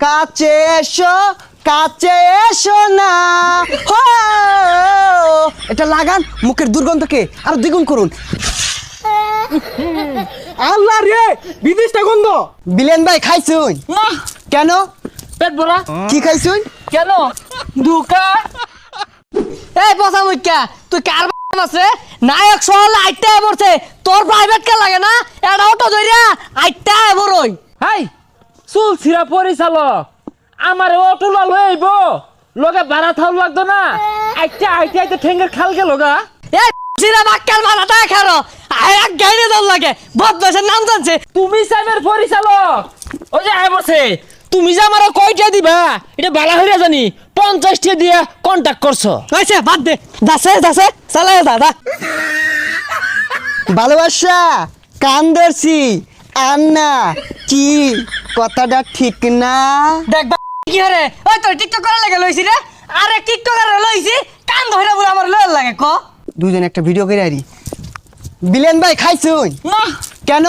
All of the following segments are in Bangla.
কাছে এসো কাছে এসো না হো এটা লাগান মুখের দুর্গন্ধকে আর দ্বিগুণ করুন। আল্লাহ রে বিদেশটা গন্ধ। বিলেন ভাই খাইছুন? না কেন? পেট ভরা। কি খাইছুন? কেন ধোকা? এই পচা মুখ্যা তুই কার আছে নায়ক সহ আইটা পড়ছে তোর প্রাইভেট কে লাগে না এটা অটো ধরিয়া আইটা বড়ই। হাই চুল ছিড়া পরিচালক আমার অটো লাল হইব লগে ভাড়া থাও লাগতো না আইটা আইটা আইটা ঠেঙ্গের খাল গেল গা। এই ছিড়া বাক্কার মাথাটা খারো এক গাইরে দল লাগে বদমাশের নাম জানছে। তুমি সাইবার পরিচালক ওই যে আয় বসে তুমি যে আমার কয়টা দিবা এটা বালা হইরা জানি 50টা দিয়া কন্টাক্ট করছো। আচ্ছা বাদ দে দাসে দাসে চালাই দাদা। ভালোবাসা কান ধরছি আর না কি কথাটা ঠিক না? দেখ কি হরে ওই তোর টিকটক করা লাগে লইছি রে আরে টিকটকার লইছি কান ধইরা পুরো আমার লয় লাগে ক দুজন একটা ভিডিও করে আরি। বিলেন ভাই খাইছুন? না কেন?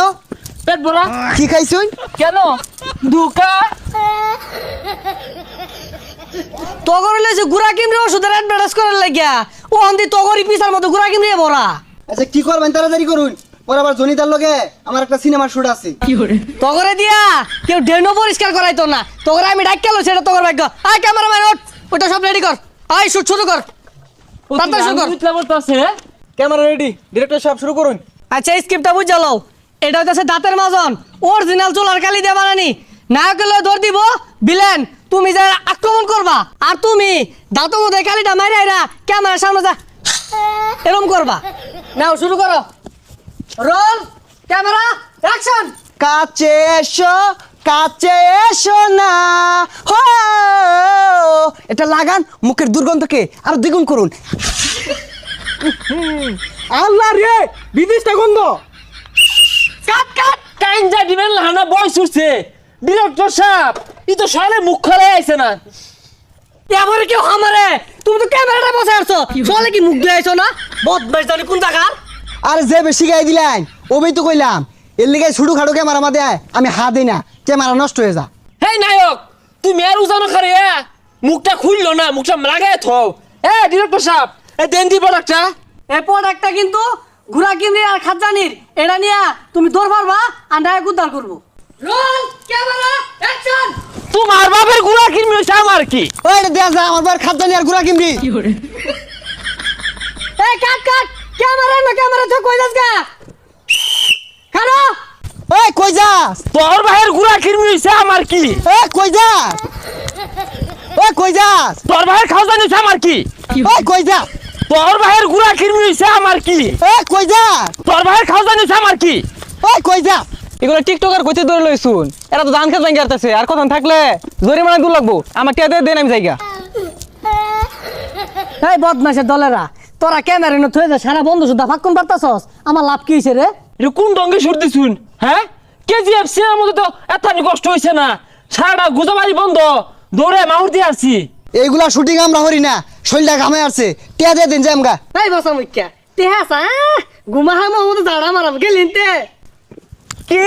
পেট ভরা। কি খাইছুন? কেন ধোকা? তগর লইছে গুড়া কিমরে ওষুধের অ্যাডভার্টাইজ করার লাগিয়া ও অন্দি তগরি পিসার মতো গুড়া কিমরে ভরা। আচ্ছা কি করবেন তাড়াতাড়ি করুন পরে আবার জনিতার লগে আমার একটা সিনেমার শুট আছে। তগরে দিয়া কেউ ডেনো পরিষ্কার করাইতো না তগরে আমি ডাক্কা লইছি এটা তগর ভাগ্য। আয় ক্যামেরাম্যান ওঠ ওটা সব রেডি কর আয় শুট শুরু কর তাড়াতাড়ি শুরু কর। ক্যামেরা রেডি ডিরেক্টর সাহেব শুরু করুন। আচ্ছা স্ক্রিপ্টটা বুঝ যাও এটা হইতাছে দাঁতের মাজন অরিজিনাল চুলার কালি দিয়ে বানানি নায়কের লয়ে ধর দিব বিলেন তুমি যা আক্রমণ করবা আর তুমি দাঁতের মধ্যে কালিটা মারি আইরা ক্যামেরার সামনে যা এরকম করবা। নাও শুরু করো রোল ক্যামেরা অ্যাকশন। কাছে এসো কাছে এসো না হো এটা লাগান মুখের দুর্গন্ধকে আর দ্বিগুণ করুন। আল্লাহ রে বিদেশটা গন্ধ। কাট কাট টাইম যা দিবেন লানা বয়স উঠছে ডিরেক্টর সাহেব ই তো সলে মুখ খলে আইছে না এবারে কেউ আমারে তুমি তো ক্যামেরাটা বসে আছো সলে কি মুখ দিয়ে আইছো না বদমাইশ জানি কোন জায়গা। আর যে বেশি গাই দিলেন ওবেই তো কইলাম এর লিগে ছুটু খাটো ক্যামেরা মাদে আমি হাত দিই না ক্যামেরা নষ্ট হয়ে যা। হেই নায়ক তুমি আর উজানো খারে মুখটা খুললো না মুখটা লাগাই থো। এ ডিরেক্টর সাহেব এ দেন দি প্রোডাক্টটা এই প্রোডাক্টটা কিন্তু ঘোড়া কিমরি আর খাজানির এটা নিয়া তুমি দৌড় পারবা আর নায়ক উদ্ধার করবো। Roll camera action. তোমার বাপের ঘোড়া কিমরি হইছে আমার কি? ওই এটা দেয়া যা আমার বার খাদ্দানি আর গুড়া কিমবি। এই কাট কাট ক্যামেরা তো কই যাস গা খানো ওই কই যাস? তোর ভাইয়ের ঘোড়া কিমরি হইছে আমার কি? ওই কই যাস? ওই কই যাস? তোর ভাইয়ের খাজানি হইছে আমার কি? ওই কই যাস? তোর ভাইয়ের ঘোড়া কিমরি হইছে আমার কি? ওই কই যাস? তোর ভাইয়ের খাজানি হইছে আমার কি? ওই কই যাস? এগুলো টিকটকার কইতে ধরে লইছুন এরা তো ধান খেত ভাঙ্গি আসতেছে আর কখন থাকলে জরিমানা দূর লাগবো আমার টিয়া দিয়ে দেন আমি জায়গা। এই বদমাশের দলেরা তোরা ক্যামেরা নো থয়ে যা সারা বন্ধু সুদ্ধা ফাক্কুন পারতাছস আমার লাভ কি হইছে রে? এটা কোন ডঙ্গে সুর দিছুন হ্যাঁ? কেজিএফ সিনেমার মধ্যে তো এতখানি কষ্ট হইছে না সারাটা গুজাবাড়ি বন্ধ দৌড়ে মাউর দিয়ে আসছি। এইগুলা শুটিং আমরা হরি না শৈলটা ঘামে আসছে টিয়া দিয়ে দিন যামগা। এই বসা মুখ্যা তেহাসা গুমাহা মাহমুদ জাড়া মারাম গেলিনতে কি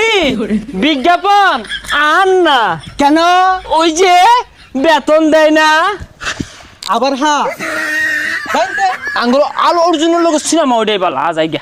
বিজ্ঞাপন আন না কেন? ওই যে বেতন দেয় না আবার হ্যাঁ আঙ্গুল আলো অর্জুনের লোক সিনেমা ওটাই বলা জায়গা।